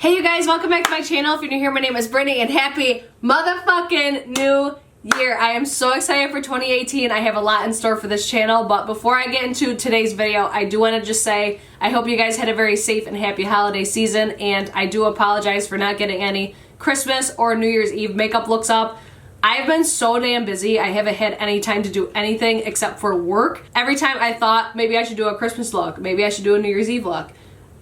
Hey you guys, welcome back to my channel. If you're new here, my name is Brittany and happy motherfucking new year. I am so excited for 2018. I have a lot in store for this channel, but before I get into today's video, I do want to just say I hope you guys had a very safe and happy holiday season, and I do apologize for not getting any Christmas or New Year's Eve makeup looks up. I've been so damn busy, I haven't had any time to do anything except for work. Every time I thought maybe I should do a Christmas look, maybe I should do a New Year's Eve look,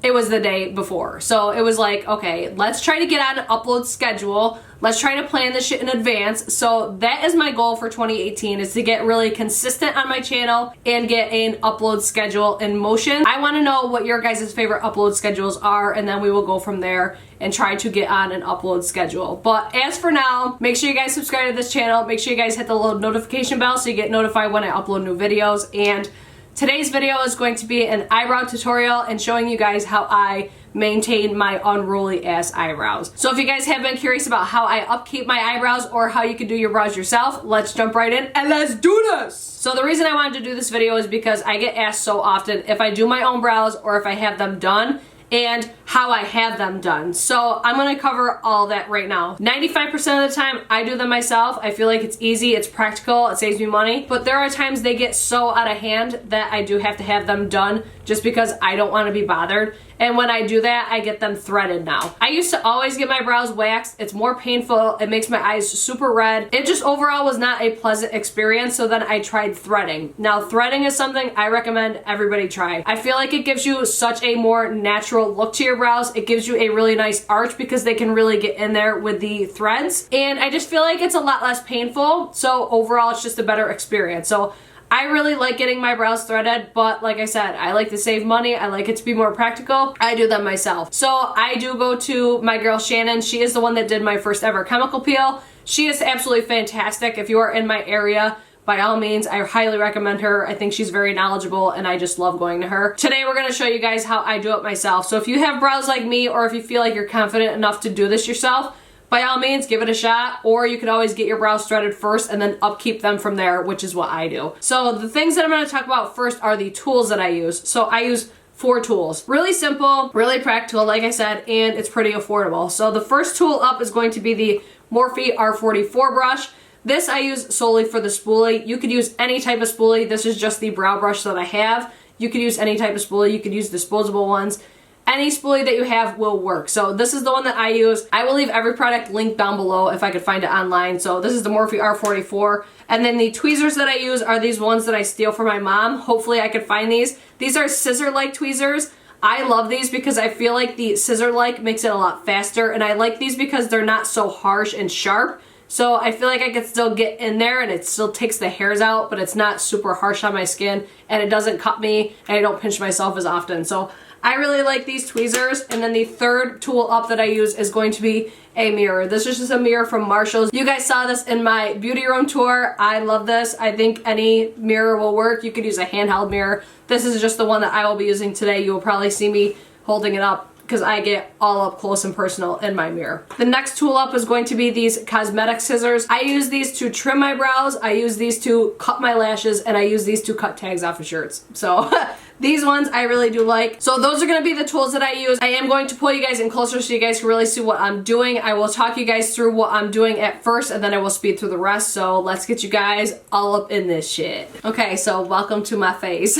it was the day before. So it was like, okay, let's try to get on an upload schedule. Let's try to plan this shit in advance. So that is my goal for 2018, is to get really consistent on my channel and get an upload schedule in motion. I want to know what your guys' favorite upload schedules are, and then we will go from there and try to get on an upload schedule. But as for now, make sure you guys subscribe to this channel. Make sure you guys hit the little notification bell so you get notified when I upload new videos. And today's video is going to be an eyebrow tutorial and showing you guys how I maintain my unruly ass eyebrows. So if you guys have been curious about how I upkeep my eyebrows or how you can do your brows yourself, let's jump right in and let's do this! So the reason I wanted to do this video is because I get asked so often if I do my own brows or if I have them done, and how I have them done. So I'm gonna cover all that right now. 95% of the time I do them myself. I feel like it's easy, it's practical, it saves me money. But there are times they get so out of hand that I do have to have them done just because I don't wanna be bothered. And when I do that, I get them threaded now. I used to always get my brows waxed. It's more painful. It makes my eyes super red. It just overall was not a pleasant experience, so then I tried threading. Now, threading is something I recommend everybody try. I feel like it gives you such a more natural look to your brows. It gives you a really nice arch because they can really get in there with the threads. And I just feel like it's a lot less painful, so overall it's just a better experience. So I really like getting my brows threaded, but like I said, I like to save money. I like it to be more practical. I do them myself. So I do go to my girl Shannon. She is the one that did my first ever chemical peel. She is absolutely fantastic. If you are in my area, by all means, I highly recommend her. I think she's very knowledgeable and I just love going to her. Today we're gonna show you guys how I do it myself. So if you have brows like me, or if you feel like you're confident enough to do this yourself, by all means, give it a shot, or you can always get your brows threaded first and then upkeep them from there, which is what I do. So the things that I'm gonna talk about first are the tools that I use. So I use 4 tools. Really simple, really practical, like I said, and it's pretty affordable. So the first tool up is going to be the Morphe R44 brush. This I use solely for the spoolie. You could use any type of spoolie. This is just the brow brush that I have. You could use any type of spoolie. You could use disposable ones. Any spoolie that you have will work. So this is the one that I use. I will leave every product linked down below if I could find it online. So this is the Morphe R44. And then the tweezers that I use are these ones that I steal from my mom. Hopefully I could find these. These are scissor-like tweezers. I love these because I feel like the scissor-like makes it a lot faster. And I like these because they're not so harsh and sharp. So I feel like I can still get in there and it still takes the hairs out, but it's not super harsh on my skin and it doesn't cut me and I don't pinch myself as often. So I really like these tweezers. And then the third tool up that I use is going to be a mirror. This is just a mirror from Marshall's. You guys saw this in my beauty room tour. I love this. I think any mirror will work. You could use a handheld mirror. This is just the one that I will be using today. You will probably see me holding it up because I get all up close and personal in my mirror. The next tool up is going to be these cosmetic scissors. I use these to trim my brows, I use these to cut my lashes, and I use these to cut tags off of shirts. So these ones I really do like. So those are gonna be the tools that I use. I am going to pull you guys in closer so you guys can really see what I'm doing. I will talk you guys through what I'm doing at first and then I will speed through the rest. So let's get you guys all up in this shit. Okay, so welcome to my face.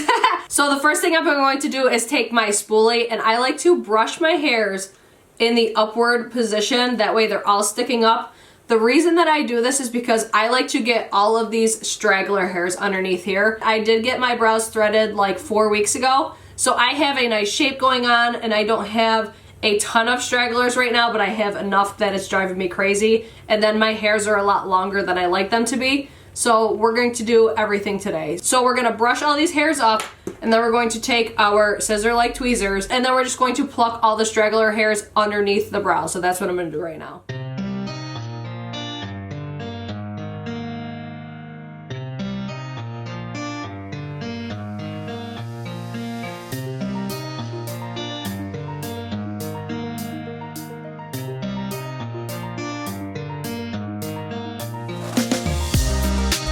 So the first thing I'm going to do is take my spoolie, and I like to brush my hairs in the upward position. That way they're all sticking up. The reason that I do this is because I like to get all of these straggler hairs underneath here. I did get my brows threaded like 4 weeks ago, so I have a nice shape going on and I don't have a ton of stragglers right now, but I have enough that it's driving me crazy. And then my hairs are a lot longer than I like them to be. So we're going to do everything today. So we're gonna brush all these hairs up, and then we're going to take our scissor-like tweezers, and then we're just going to pluck all the straggler hairs underneath the brow. So that's what I'm gonna do right now.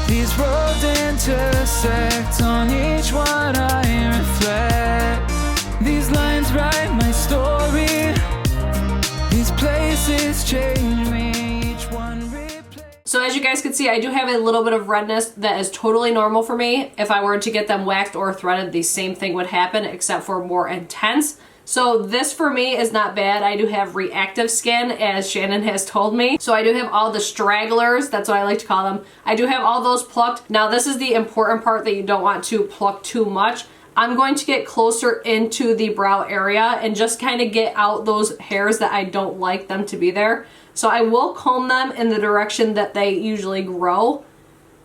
These roads intersect, on each one I reflect. These lines write my story. These places change me, each one So as you guys can see, I do have a little bit of redness that is totally normal for me. If I were to get them waxed or threaded, the same thing would happen, except for more intense. So this for me is not bad. I do have reactive skin, as Shannon has told me. So I do have all the stragglers, that's what I like to call them. I do have all those plucked. Now this is the important part that you don't want to pluck too much. I'm going to get closer into the brow area and just kind of get out those hairs that I don't like them to be there. So I will comb them in the direction that they usually grow.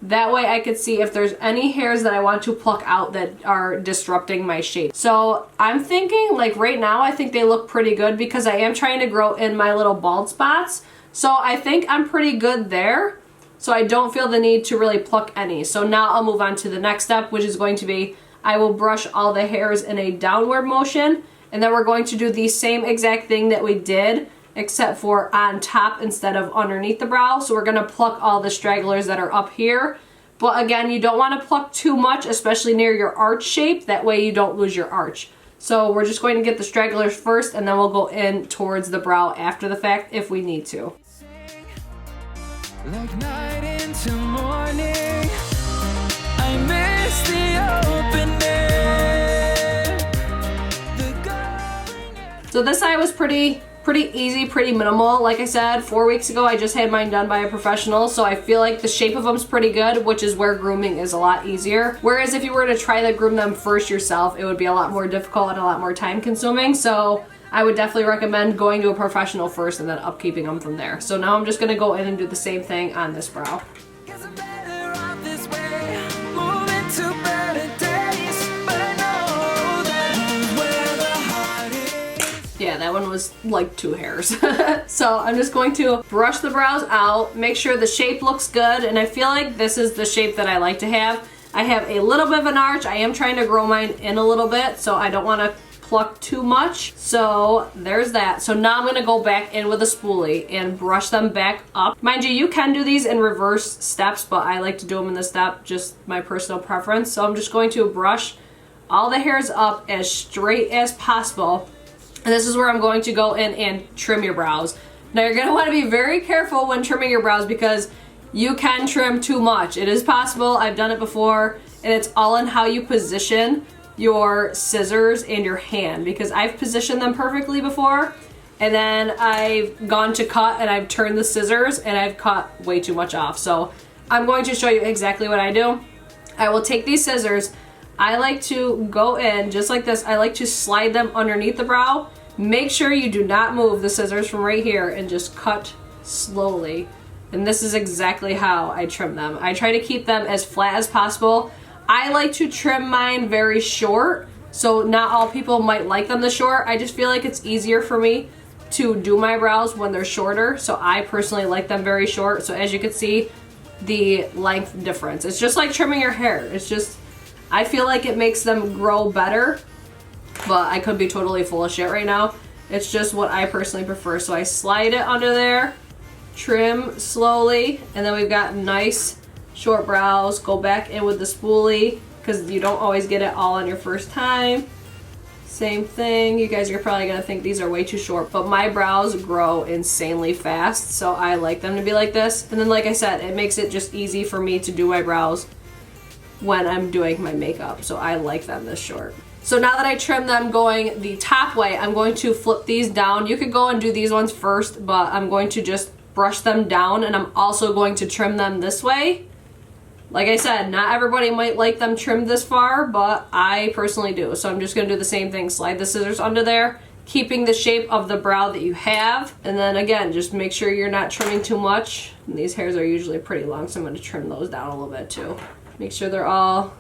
That way I could see if there's any hairs that I want to pluck out that are disrupting my shape. So I'm thinking, like right now, I think they look pretty good because I am trying to grow in my little bald spots. So I think I'm pretty good there. So I don't feel the need to really pluck any. So now I'll move on to the next step, which is going to be, I will brush all the hairs in a downward motion. And then we're going to do the same exact thing that we did, except for on top instead of underneath the brow. So we're gonna pluck all the stragglers that are up here. But again, you don't wanna pluck too much, especially near your arch shape. That way you don't lose your arch. So we're just going to get the stragglers first, and then we'll go in towards the brow after the fact if we need to. like night into morning. I miss the open air. So this side was pretty easy, pretty minimal. Like I said, 4 weeks ago I just had mine done by a professional, so I feel like the shape of them's pretty good, which is where grooming is a lot easier. Whereas if you were to try to groom them first yourself, it would be a lot more difficult and a lot more time consuming. So I would definitely recommend going to a professional first and then upkeeping them from there. So now I'm just gonna go in and do the same thing on this brow. Yeah, that one was like 2 hairs. So I'm just going to brush the brows out, make sure the shape looks good, and I feel like this is the shape that I like to have. I have a little bit of an arch. I am trying to grow mine in a little bit, so I don't want to pluck too much. So there's that. So now I'm going to go back in with a spoolie and brush them back up. Mind you, you can do these in reverse steps, but I like to do them in this step, just my personal preference. So I'm just going to brush all the hairs up as straight as possible. And this is where I'm going to go in and trim your brows. Now you're going to want to be very careful when trimming your brows because you can trim too much. It is possible. I've done it before, and it's all in how you position your scissors and your hand, because I've positioned them perfectly before and then I've gone to cut and I've turned the scissors and I've cut way too much off. So I'm going to show you exactly what I do. I will take these scissors. I like to go in just like this. I like to slide them underneath the brow. Make sure you do not move the scissors from right here and just cut slowly. And this is exactly how I trim them. I try to keep them as flat as possible. I like to trim mine very short, so not all people might like them this short. I just feel like it's easier for me to do my brows when they're shorter, so I personally like them very short. So as you can see, the length difference. It's just like trimming your hair. It's just, I feel like it makes them grow better, but I could be totally full of shit right now. It's just what I personally prefer. So I slide it under there, trim slowly, and then we've got nice short brows. Go back in with the spoolie because you don't always get it all on your first time. Same thing. You guys are probably gonna think these are way too short, but my brows grow insanely fast, so I like them to be like this. And then like I said, it makes it just easy for me to do my brows when I'm doing my makeup, so I like them this short. So now that I trim them going the top way, I'm going to flip these down. You could go and do these ones first, but I'm going to just brush them down, and I'm also going to trim them this way. Like I said, not everybody might like them trimmed this far, but I personally do. So I'm just going to do the same thing. Slide the scissors under there, keeping the shape of the brow that you have. And then again, just make sure you're not trimming too much. And these hairs are usually pretty long, so I'm going to trim those down a little bit too. Make sure they're all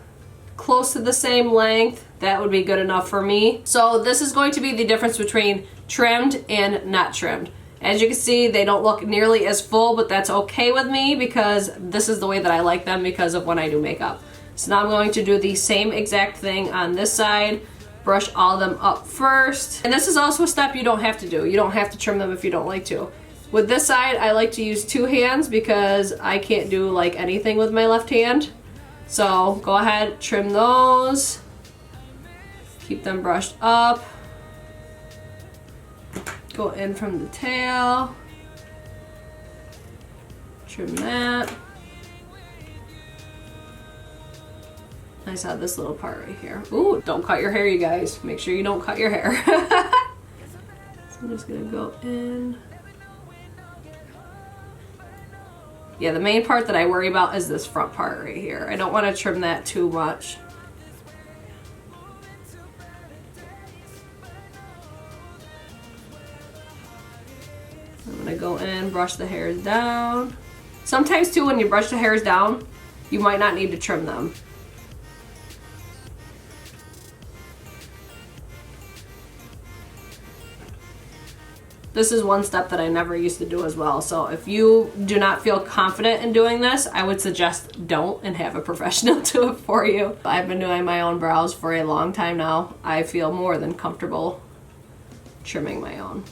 close to the same length. That would be good enough for me. So this is going to be the difference between trimmed and not trimmed. As you can see, they don't look nearly as full, but that's okay with me because this is the way that I like them because of when I do makeup. So now I'm going to do the same exact thing on this side. Brush all of them up first. And this is also a step you don't have to do. You don't have to trim them if you don't like to. With this side, I like to use 2 hands because I can't do like anything with my left hand. So go ahead, trim those. Keep them brushed up. Go in from the tail. Trim that. I saw this little part right here. Ooh, don't cut your hair, you guys. Make sure you don't cut your hair. So I'm just gonna go in. Yeah, the main part that I worry about is this front part right here. I don't want to trim that too much. I'm gonna go in, brush the hairs down. Sometimes too, when you brush the hairs down, you might not need to trim them. This is one step that I never used to do as well. So if you do not feel confident in doing this, I would suggest don't and have a professional do it for you. I've been doing my own brows for a long time now. I feel more than comfortable trimming my own.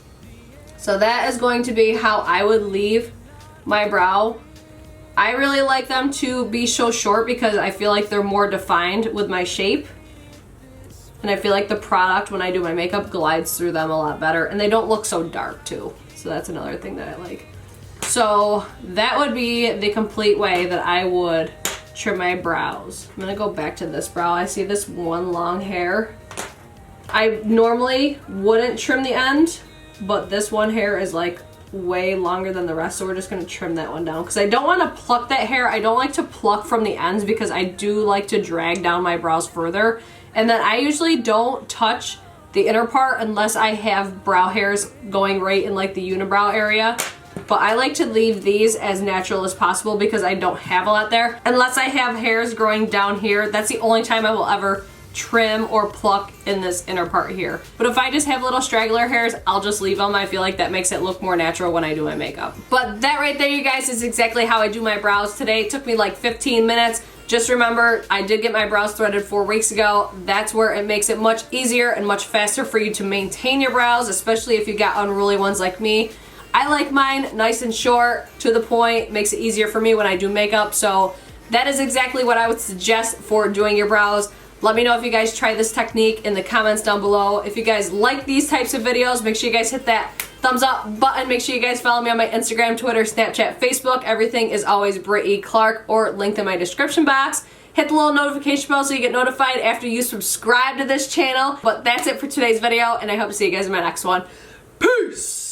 So that is going to be how I would leave my brow. I really like them to be so short because I feel like they're more defined with my shape. And I feel like the product, when I do my makeup, glides through them a lot better. And they don't look so dark too. So that's another thing that I like. So that would be the complete way that I would trim my brows. I'm gonna go back to this brow. I see this one long hair. I normally wouldn't trim the end, but this one hair is like way longer than the rest. So we're just gonna trim that one down because I don't want to pluck that hair. I don't like to pluck from the ends because I do like to drag down my brows further. And then I usually don't touch the inner part unless I have brow hairs going right in like the unibrow area. But I like to leave these as natural as possible because I don't have a lot there. Unless I have hairs growing down here, that's the only time I will ever trim or pluck in this inner part here. But if I just have little straggler hairs, I'll just leave them. I feel like that makes it look more natural when I do my makeup. But that right there, you guys, is exactly how I do my brows today. It took me like 15 minutes. Just remember, I did get my brows threaded 4 weeks ago. That's where it makes it much easier and much faster for you to maintain your brows, especially if you got unruly ones like me. I like mine nice and short, to the point, makes it easier for me when I do makeup. So that is exactly what I would suggest for doing your brows. Let me know if you guys try this technique in the comments down below. If you guys like these types of videos, make sure you guys hit that thumbs up button. Make sure you guys follow me on my Instagram, Twitter, Snapchat, Facebook. Everything is always Briteclarke or linked in my description box. Hit the little notification bell so you get notified after you subscribe to this channel. But that's it for today's video, and I hope to see you guys in my next one. Peace!